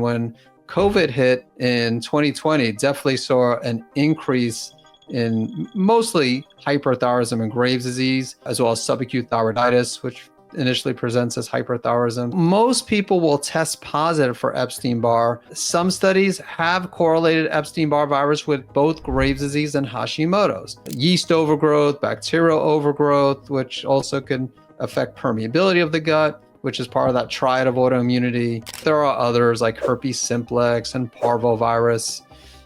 when COVID hit in 2020, definitely saw an increase in mostly hyperthyroidism and Graves' disease, as well as subacute thyroiditis, which initially presents as hyperthyroidism. Most people will test positive for Epstein-Barr. Some studies have correlated Epstein-Barr virus with both Graves' disease and Hashimoto's. Yeast overgrowth, bacterial overgrowth, which also can affect permeability of the gut, which is part of that triad of autoimmunity. There are others like herpes simplex and parvovirus.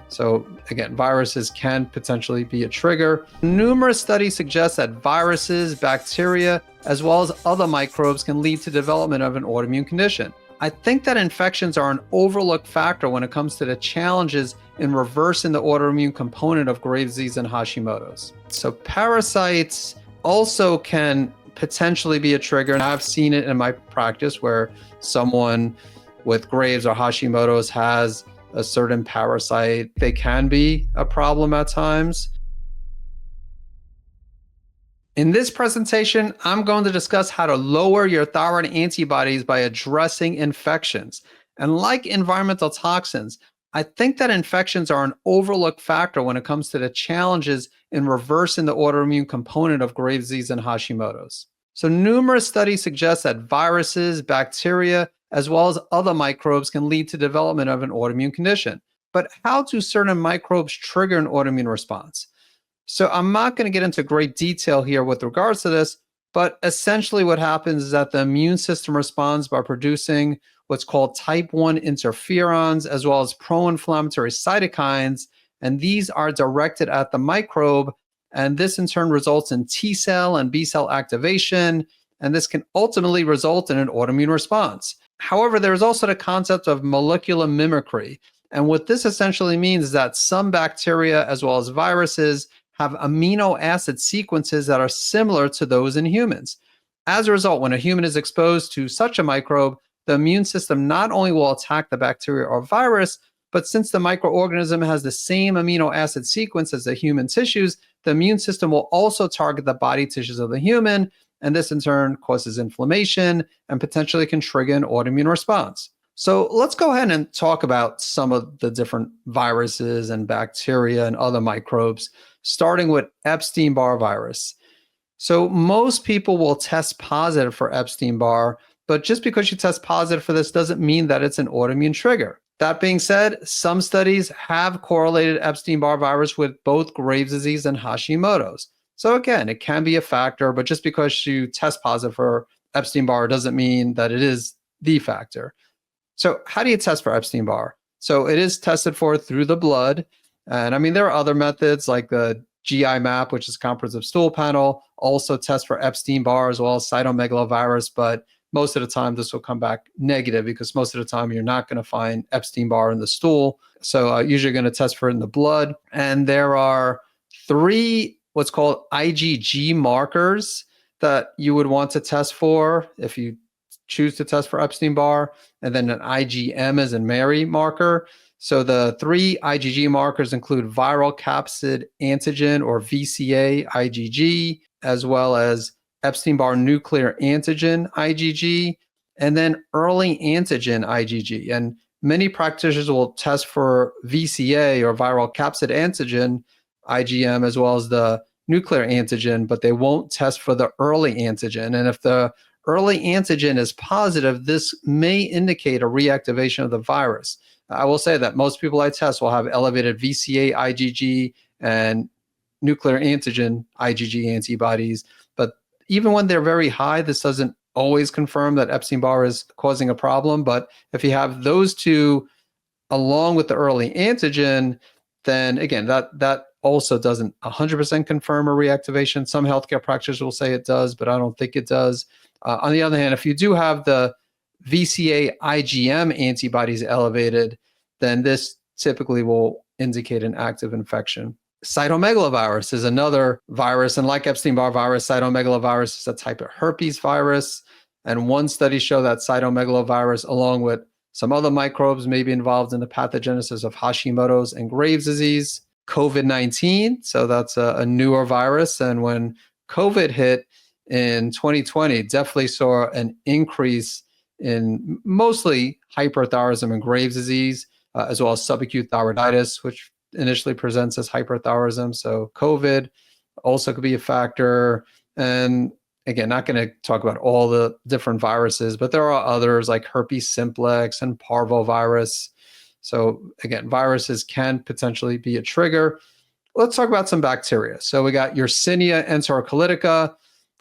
So again, viruses can potentially be a trigger. Numerous studies suggest that viruses, bacteria, as well as other microbes can lead to development of an autoimmune condition. I think that infections are an overlooked factor when it comes to the challenges in reversing the autoimmune component of Graves' disease and Hashimoto's. So parasites also can potentially be a trigger, and I've seen it in my practice where someone with Graves or Hashimoto's has a certain parasite. They can be a problem at times. In this presentation, I'm going to discuss how to lower your thyroid antibodies by addressing infections. And like environmental toxins, I think that infections are an overlooked factor when it comes to the challenges in reversing the autoimmune component of Graves' disease and Hashimoto's. So numerous studies suggest that viruses, bacteria, as well as other microbes can lead to development of an autoimmune condition. But how do certain microbes trigger an autoimmune response? So I'm not going to get into great detail here with regards to this, but essentially what happens is that the immune system responds by producing what's called type 1 interferons, as well as pro-inflammatory cytokines, and these are directed at the microbe, and this in turn results in T cell and B cell activation, and this can ultimately result in an autoimmune response. However, there's also the concept of molecular mimicry, and what this essentially means is that some bacteria as well as viruses have amino acid sequences that are similar to those in humans. As a result, when a human is exposed to such a microbe, the immune system not only will attack the bacteria or virus, but since the microorganism has the same amino acid sequence as the human tissues, the immune system will also target the body tissues of the human, and this in turn causes inflammation and potentially can trigger an autoimmune response. So let's go ahead and talk about some of the different viruses and bacteria and other microbes, starting with Epstein-Barr virus. So most people will test positive for Epstein-Barr, but just because you test positive for this doesn't mean that it's an autoimmune trigger. That being said, some studies have correlated Epstein-Barr virus with both Graves' disease and Hashimoto's. So again, it can be a factor, but just because you test positive for Epstein-Barr doesn't mean that it is the factor. So how do you test for Epstein-Barr? So it is tested for through the blood. And I mean, there are other methods like the GI map, which is comprehensive stool panel, also tests for Epstein-Barr as well as Cytomegalovirus, but most of the time this will come back negative because most of the time you're not going to find Epstein-Barr in the stool. So usually going to test for it in the blood. And there are 3 what's called IgG markers that you would want to test for if you choose to test for Epstein-Barr, and then an IgM as in Mary marker. So the 3 IgG markers include viral capsid antigen or VCA IgG, as well as Epstein-Barr nuclear antigen IgG, and then early antigen IgG. And many practitioners will test for VCA or viral capsid antigen IgM as well as the nuclear antigen, but they won't test for the early antigen. And if the early antigen is positive, this may indicate a reactivation of the virus. I will say that most people I test will have elevated VCA IgG and nuclear antigen IgG antibodies, but even when they're very high, this doesn't always confirm that Epstein-Barr is causing a problem. But if you have those 2 along with the early antigen, then again, that also doesn't 100% confirm a reactivation. Some healthcare practitioners will say it does, but I don't think it does. On the other hand, if you do have the VCA IgM antibodies elevated, then this typically will indicate an active infection. Cytomegalovirus is another virus, and like Epstein-Barr virus, cytomegalovirus is a type of herpes virus. And one study showed that cytomegalovirus, along with some other microbes, may be involved in the pathogenesis of Hashimoto's and Graves' disease. COVID-19, so that's a newer virus. And when COVID hit in 2020, definitely saw an increase in mostly hyperthyroidism and Graves' disease, as well as subacute thyroiditis, which initially presents as hyperthyroidism. So COVID also could be a factor. And again, not going to talk about all the different viruses, but there are others like herpes simplex and parvovirus. So again, viruses can potentially be a trigger. Let's talk about some bacteria. So we got Yersinia enterocolitica,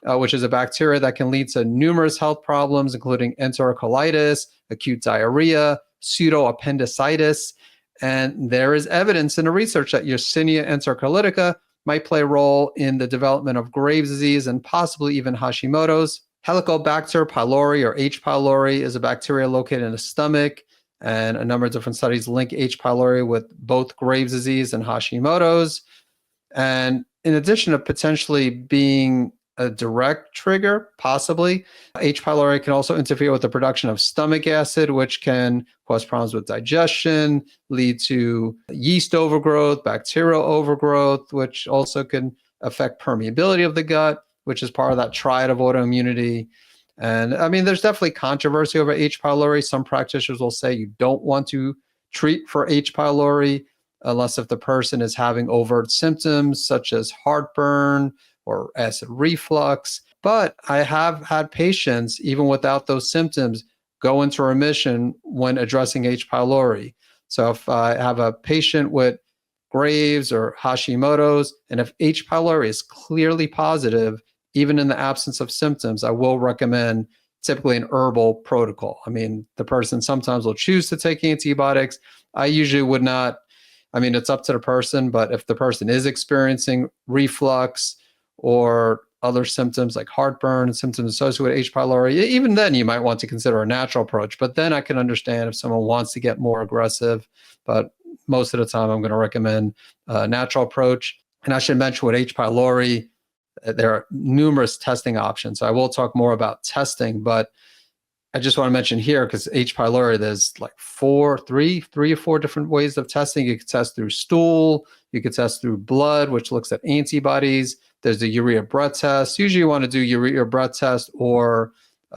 which is a bacteria that can lead to numerous health problems, including enterocolitis, acute diarrhea, pseudoappendicitis. And there is evidence in the research that Yersinia enterocolitica might play a role in the development of Graves' disease and possibly even Hashimoto's. Helicobacter pylori, or H. pylori, is a bacteria located in the stomach, and a number of different studies link H. pylori with both Graves' disease and Hashimoto's. And in addition to potentially being a direct trigger, possibly, H. pylori can also interfere with the production of stomach acid, which can cause problems with digestion, lead to yeast overgrowth, bacterial overgrowth, which also can affect permeability of the gut, which is part of that triad of autoimmunity. And I mean, there's definitely controversy over H. pylori. Some practitioners will say you don't want to treat for H. pylori unless if the person is having overt symptoms such as heartburn or acid reflux. But I have had patients, even without those symptoms, go into remission when addressing H. pylori. So if I have a patient with Graves or Hashimoto's, and if H. pylori is clearly positive, even in the absence of symptoms, I will recommend typically an herbal protocol. I mean, the person sometimes will choose to take antibiotics. I usually would not. I mean, it's up to the person, but if the person is experiencing reflux or other symptoms like heartburn and symptoms associated with H. pylori, even then you might want to consider a natural approach. But then I can understand if someone wants to get more aggressive. But most of the time, I'm going to recommend a natural approach. And I should mention with H. pylori, there are numerous testing options. I will talk more about testing, but I just want to mention here, because H. pylori, there's like three or four different ways of testing. You could test through stool, you could test through blood, which looks at antibodies. There's the urea breath test. Usually you want to do urea breath test or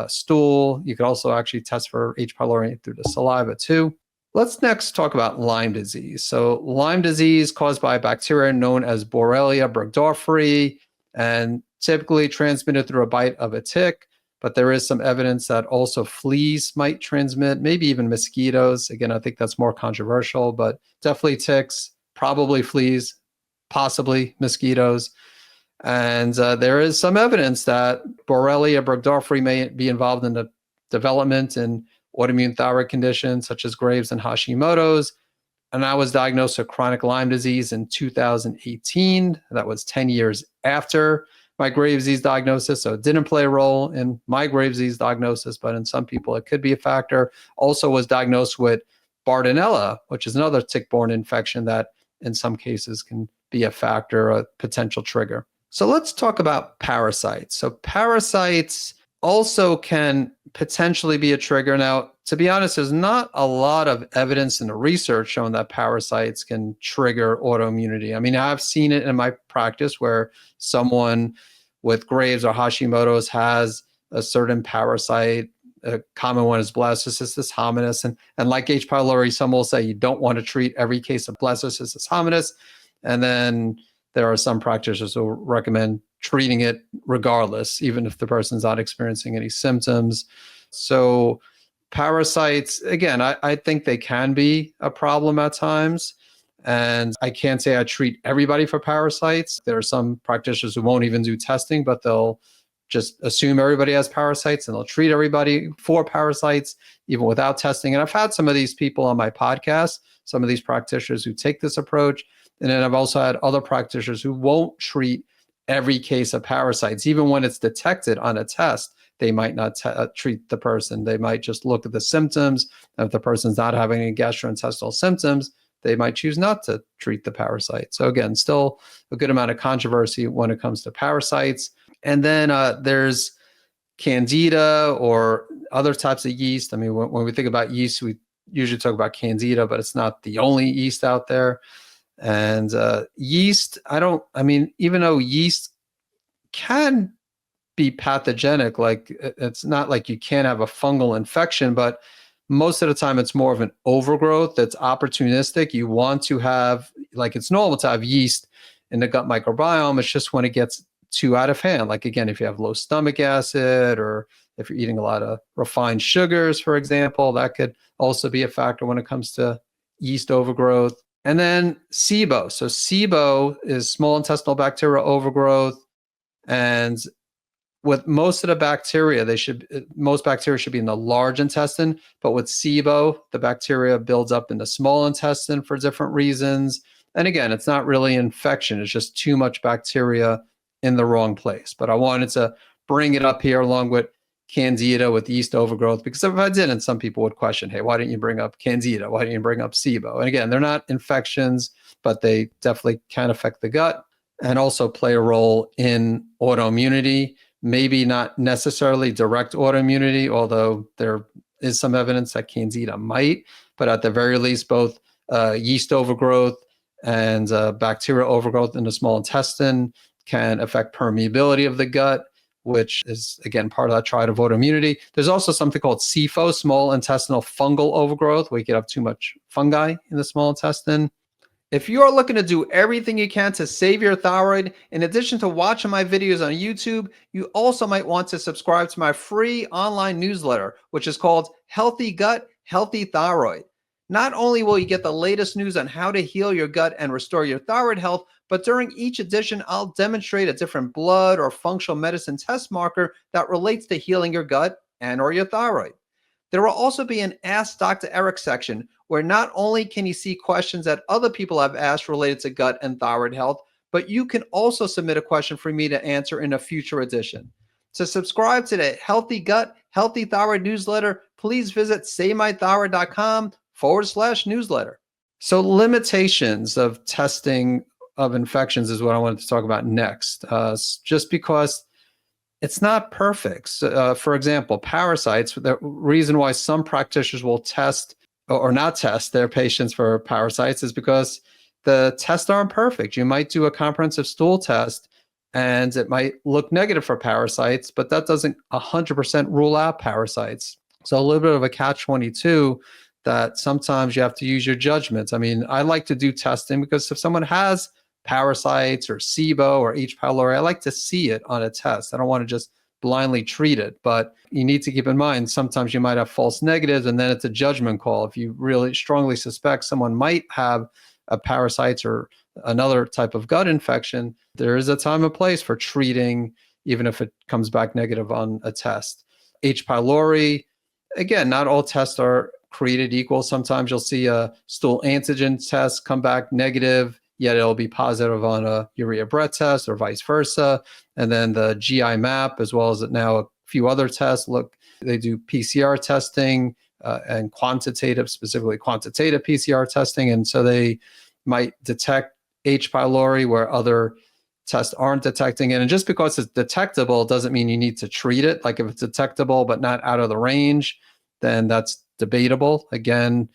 stool. You could also actually test for H. pylori through the saliva too. Let's next talk about Lyme disease. So Lyme disease caused by a bacteria known as Borrelia burgdorferi, and typically transmitted through a bite of a tick. But there is some evidence that also fleas might transmit, maybe even mosquitoes. Again, I think that's more controversial, but definitely ticks, probably fleas, possibly mosquitoes. And there is some evidence that Borrelia burgdorferi may be involved in the development in autoimmune thyroid conditions such as Graves and Hashimoto's. And I was diagnosed with chronic Lyme disease in 2018. That was 10 years after my Graves' disease diagnosis. So it didn't play a role in my Graves' disease diagnosis, but in some people it could be a factor. Also was diagnosed with Bartonella, which is another tick-borne infection that in some cases can be a factor, a potential trigger. So let's talk about parasites. So parasites also can potentially be a trigger. Now, to be honest, there's not a lot of evidence in the research showing that parasites can trigger autoimmunity. I mean, I've seen it in my practice where someone with Graves or Hashimoto's has a certain parasite. A common one is Blastocystis hominis. And like H. pylori, some will say you don't want to treat every case of Blastocystis hominis. And then there are some practitioners who recommend treating it regardless, even if the person's not experiencing any symptoms. So parasites, again, I think they can be a problem at times. And I can't say I treat everybody for parasites. There are some practitioners who won't even do testing, but they'll just assume everybody has parasites and they'll treat everybody for parasites, even without testing. And I've had some of these people on my podcast, some of these practitioners who take this approach. And then I've also had other practitioners who won't treat every case of parasites. Even when it's detected on a test, they might not treat the person. They might just look at the symptoms. And if the person's not having any gastrointestinal symptoms, they might choose not to treat the parasite. So again, still a good amount of controversy when it comes to parasites. And then there's Candida or other types of yeast. I mean, when we think about yeast, we usually talk about Candida, but it's not the only yeast out there. And yeast, even though yeast can be pathogenic. Like it's not like you can't have a fungal infection, but most of the time it's more of an overgrowth that's opportunistic. You want to have, like, it's normal to have yeast in the gut microbiome. It's just when it gets too out of hand. Like, again, if you have low stomach acid, or if you're eating a lot of refined sugars, for example, that could also be a factor when it comes to yeast overgrowth. And then SIBO. So SIBO is small intestinal bacterial overgrowth. And with most of the bacteria, most bacteria should be in the large intestine, but with SIBO, the bacteria builds up in the small intestine for different reasons. And again, it's not really infection, it's just too much bacteria in the wrong place. But I wanted to bring it up here along with Candida, with yeast overgrowth, because if I didn't, some people would question, hey, why didn't you bring up Candida? Why didn't you bring up SIBO? And again, they're not infections, but they definitely can affect the gut and also play a role in autoimmunity. Maybe not necessarily direct autoimmunity, although there is some evidence that Candida might, but at the very least, both yeast overgrowth and bacterial overgrowth in the small intestine can affect permeability of the gut, which is, again, part of that triad of autoimmunity. There's also something called SIFO, small intestinal fungal overgrowth, where you could have too much fungi in the small intestine. If you are looking to do everything you can to save your thyroid, in addition to watching my videos on YouTube, you also might want to subscribe to my free online newsletter, which is called Healthy Gut, Healthy Thyroid. Not only will you get the latest news on how to heal your gut and restore your thyroid health, but during each edition, I'll demonstrate a different blood or functional medicine test marker that relates to healing your gut and or your thyroid. There will also be an Ask Dr. Eric section where not only can you see questions that other people have asked related to gut and thyroid health, but you can also submit a question for me to answer in a future edition. To subscribe to the Healthy Gut, Healthy Thyroid newsletter, please visit savemythyroid.com/newsletter. So limitations of testing of infections is what I wanted to talk about next, just because it's not perfect. So, for example, parasites, the reason why some practitioners will test or not test their patients for parasites is because the tests aren't perfect. You might do a comprehensive stool test and it might look negative for parasites, but that doesn't 100% rule out parasites. So a little bit of a catch-22 that sometimes you have to use your judgments. I mean, I like to do testing because if someone has parasites or SIBO or H. pylori, I like to see it on a test. I don't want to just blindly treat it, but you need to keep in mind, sometimes you might have false negatives and then it's a judgment call. If you really strongly suspect someone might have a parasites or another type of gut infection, there is a time and place for treating, even if it comes back negative on a test. H. pylori, again, not all tests are created equal. Sometimes you'll see a stool antigen test come back negative, yet it'll be positive on a urea breath test or vice versa. And then the GI map, as well as now a few other tests, they do PCR testing and specifically quantitative PCR testing. And so they might detect H. pylori where other tests aren't detecting it. And just because it's detectable doesn't mean you need to treat it. Like if it's detectable but not out of the range, then that's debatable. Again,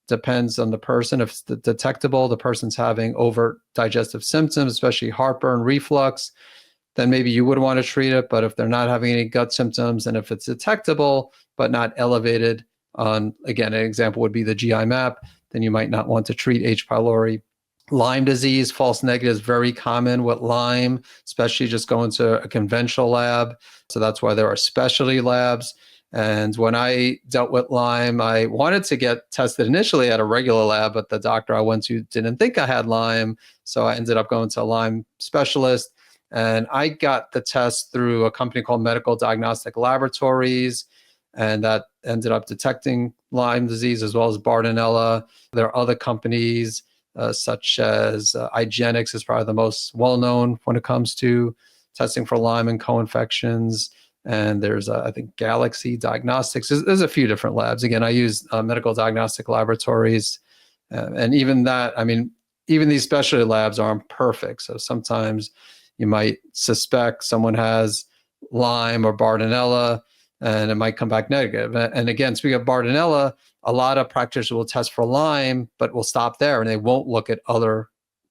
depends on the person. If it's detectable, the person's having overt digestive symptoms, especially heartburn, reflux, then maybe you would want to treat it. But if they're not having any gut symptoms, and if it's detectable but not elevated on, again, an example would be the GI map, then you might not want to treat H. pylori. Lyme disease, false negatives, very common with Lyme, especially just going to a conventional lab. So that's why there are specialty labs. And when I dealt with Lyme, I wanted to get tested initially at a regular lab, but the doctor I went to didn't think I had Lyme. So I ended up going to a Lyme specialist. And I got the test through a company called Medical Diagnostic Laboratories. And that ended up detecting Lyme disease as well as Bartonella. There are other companies such as IGenix is probably the most well-known when it comes to testing for Lyme and co-infections. And there's, I think, Galaxy Diagnostics. There's a few different labs. Again, I use Medical Diagnostic Laboratories. And even that, I mean, even these specialty labs aren't perfect. So sometimes you might suspect someone has Lyme or Bartonella, and it might come back negative. And again, speaking of Bartonella, a lot of practitioners will test for Lyme, but will stop there and they won't look at other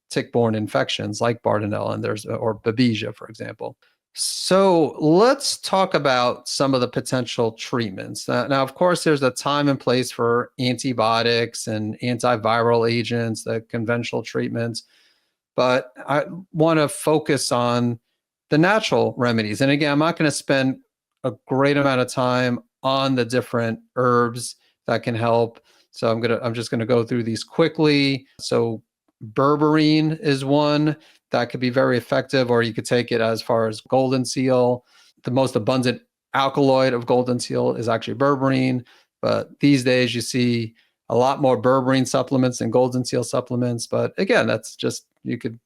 tick-borne infections like Bartonella or Babesia, for example. So let's talk about some of the potential treatments. Now, of course, there's a time and place for antibiotics and antiviral agents, the conventional treatments, but I want to focus on the natural remedies. And again, I'm not going to spend a great amount of time on the different herbs that can help. So I'm just going to go through these quickly. So berberine is one that could be very effective, or you could take it as far as golden seal. The most abundant alkaloid of golden seal is actually berberine, but these days you see a lot more berberine supplements than golden seal supplements. But again, that's just, you could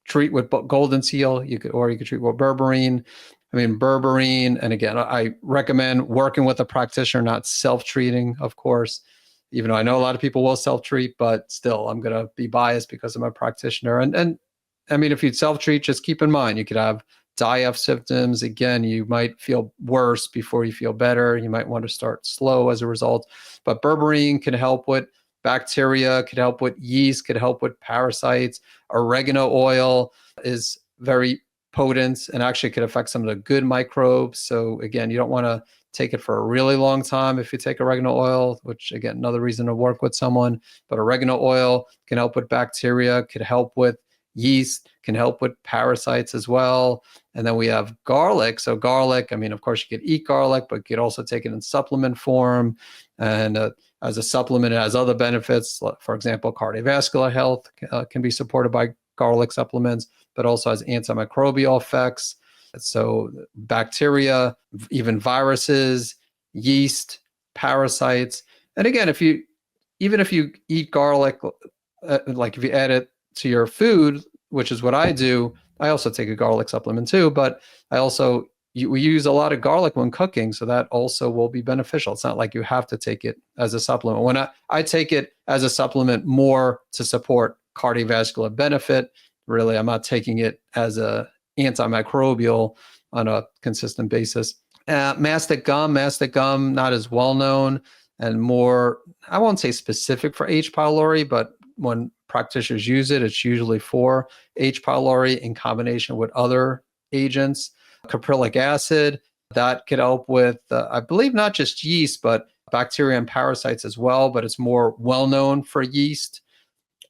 treat with golden seal, you could treat with berberine. I mean, berberine, and again, I recommend working with a practitioner, not self-treating, of course, even though I know a lot of people will self-treat, but still, I'm going to be biased because I'm a practitioner. And I mean, if you self-treat, just keep in mind, you could have die-off symptoms. Again, you might feel worse before you feel better. You might want to start slow as a result. But berberine can help with bacteria, could help with yeast, could help with parasites. Oregano oil is very potent and actually could affect some of the good microbes. So again, you don't want to take it for a really long time if you take oregano oil, which again, another reason to work with someone. But oregano oil can help with bacteria, could help with yeast, can help with parasites as well. And then we have garlic. So garlic, I mean, of course, you could eat garlic, but you could also take it in supplement form. And as a supplement, it has other benefits. For example, cardiovascular health can be supported by garlic supplements, but also has antimicrobial effects. So bacteria, even viruses, yeast, parasites. And again, even if you eat garlic, like if you add it to your food, which is what I do, I also take a garlic supplement too, but we use a lot of garlic when cooking, so that also will be beneficial. It's not like you have to take it as a supplement. When I take it as a supplement more to support cardiovascular benefit, really, I'm not taking it as a antimicrobial on a consistent basis. Mastic gum, not as well known and more, I won't say specific for H. pylori, but when practitioners use it, it's usually for H. pylori in combination with other agents. Caprylic acid, that could help with, I believe, not just yeast, but bacteria and parasites as well, but it's more well known for yeast.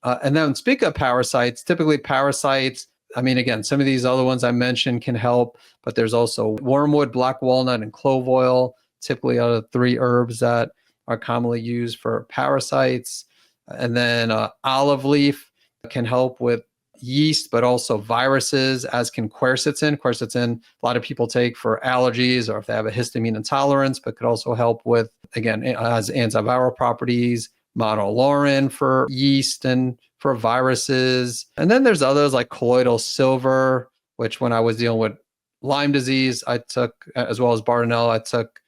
And then speak of parasites, typically parasites, I mean, again, some of these other ones I mentioned can help, but there's also wormwood, black walnut, and clove oil, typically out of 3 herbs that are commonly used for parasites. And then olive leaf can help with yeast, but also viruses, as can quercetin. Quercetin, a lot of people take for allergies or if they have a histamine intolerance, but could also help with, again, it has antiviral properties. Monolaurin for yeast and for viruses. And then there's others like colloidal silver, which when I was dealing with Lyme disease, I took, as well as Bartonella, I took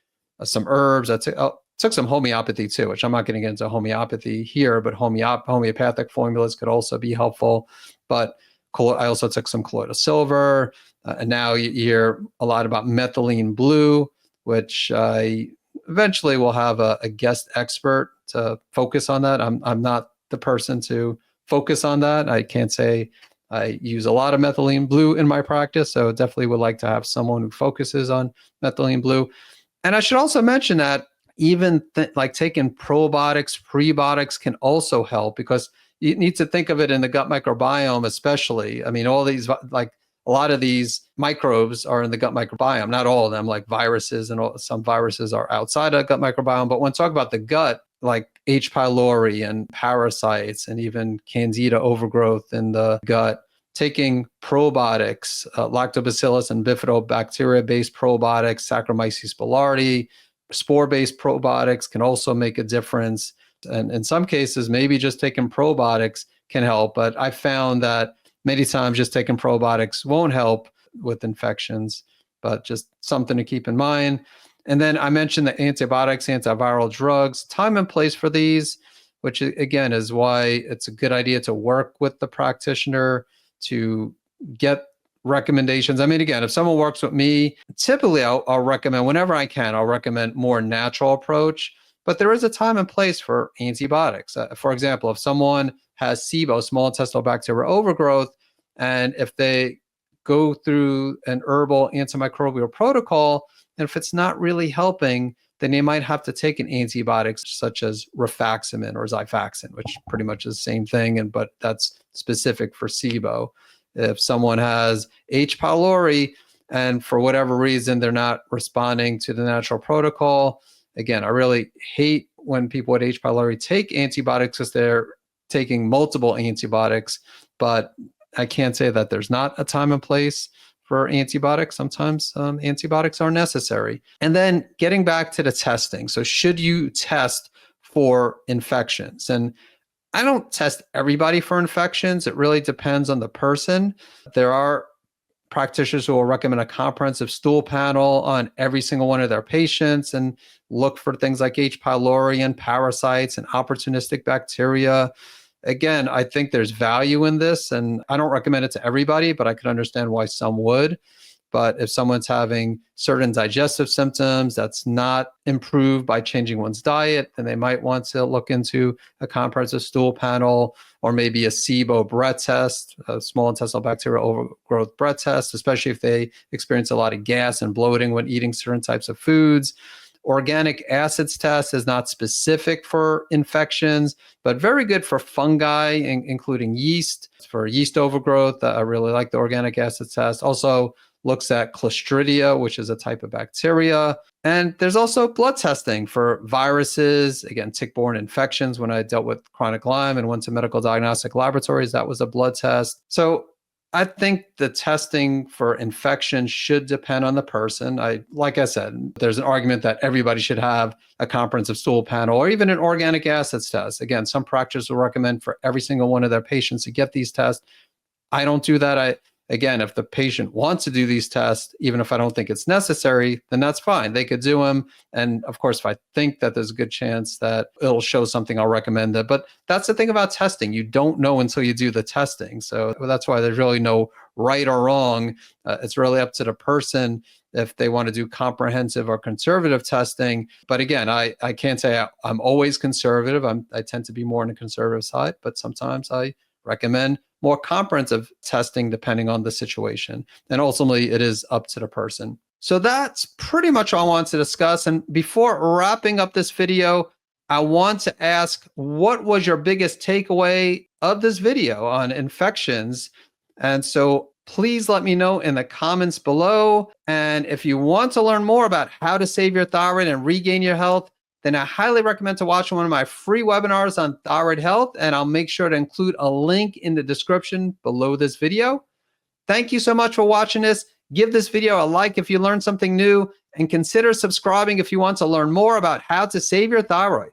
some herbs. I took some homeopathy too, which I'm not going to get into homeopathy here, but homeopathic formulas could also be helpful. But I also took some colloidal silver. And now you hear a lot about methylene blue, which I eventually will have a guest expert to focus on that. I'm not the person to focus on that. I can't say I use a lot of methylene blue in my practice, so definitely would like to have someone who focuses on methylene blue. And I should also mention that even like taking probiotics, prebiotics can also help, because you need to think of it in the gut microbiome, especially. I mean, all these, like a lot of these microbes are in the gut microbiome, not all of them, like viruses, and some viruses are outside of gut microbiome. But when talk about the gut, like H. pylori and parasites and even Candida overgrowth in the gut, taking probiotics, lactobacillus and bifidobacteria-based probiotics, Saccharomyces boulardii, spore-based probiotics can also make a difference. And in some cases, maybe just taking probiotics can help. But I found that many times just taking probiotics won't help with infections, but just something to keep in mind. And then I mentioned the antibiotics, antiviral drugs, time and place for these, which again is why it's a good idea to work with the practitioner to get recommendations. I mean, again, if someone works with me, typically I'll recommend, whenever I can, I'll recommend more natural approach. But there is a time and place for antibiotics. For example, if someone has SIBO, small intestinal bacterial overgrowth, and if they go through an herbal antimicrobial protocol. And if it's not really helping, then they might have to take an antibiotic such as rifaximin or Xifaxan, which pretty much is the same thing, but that's specific for SIBO. If someone has H. pylori and for whatever reason they're not responding to the natural protocol, again, I really hate when people with H. pylori take antibiotics because they're taking multiple antibiotics, but I can't say that there's not a time and place for antibiotics. Sometimes antibiotics are necessary. And then getting back to the testing. So should you test for infections? And I don't test everybody for infections. It really depends on the person. There are practitioners who will recommend a comprehensive stool panel on every single one of their patients and look for things like H. pylori and parasites and opportunistic bacteria. Again, I think there's value in this, and I don't recommend it to everybody, but I could understand why some would. But if someone's having certain digestive symptoms that's not improved by changing one's diet, then they might want to look into a comprehensive stool panel or maybe a SIBO breath test, a small intestinal bacterial overgrowth breath test, especially if they experience a lot of gas and bloating when eating certain types of foods. Organic acids test is not specific for infections, but very good for fungi, including yeast. For yeast overgrowth, I really like the organic acids test. Also looks at Clostridia, which is a type of bacteria. And there's also blood testing for viruses, again, tick-borne infections. When I dealt with chronic Lyme and went to medical diagnostic laboratories, that was a blood test. So I think the testing for infection should depend on the person. Like I said, there's an argument that everybody should have a comprehensive stool panel or even an organic acids test. Again, some practitioners will recommend for every single one of their patients to get these tests. I don't do that. Again, if the patient wants to do these tests, even if I don't think it's necessary, then that's fine. They could do them. And of course, if I think that there's a good chance that it'll show something, I'll recommend it. But that's the thing about testing. You don't know until you do the testing. So that's why there's really no right or wrong. It's really up to the person if they want to do comprehensive or conservative testing. But again, I can't say I'm always conservative. I tend to be more on the conservative side, but sometimes I recommend more comprehensive testing depending on the situation. And ultimately, it is up to the person. So that's pretty much all I want to discuss. And before wrapping up this video, I want to ask, what was your biggest takeaway of this video on infections? And so please let me know in the comments below. And if you want to learn more about how to save your thyroid and regain your health, then I highly recommend to watch one of my free webinars on thyroid health, and I'll make sure to include a link in the description below this video. Thank you so much for watching this. Give this video a like if you learned something new, and consider subscribing if you want to learn more about how to save your thyroid.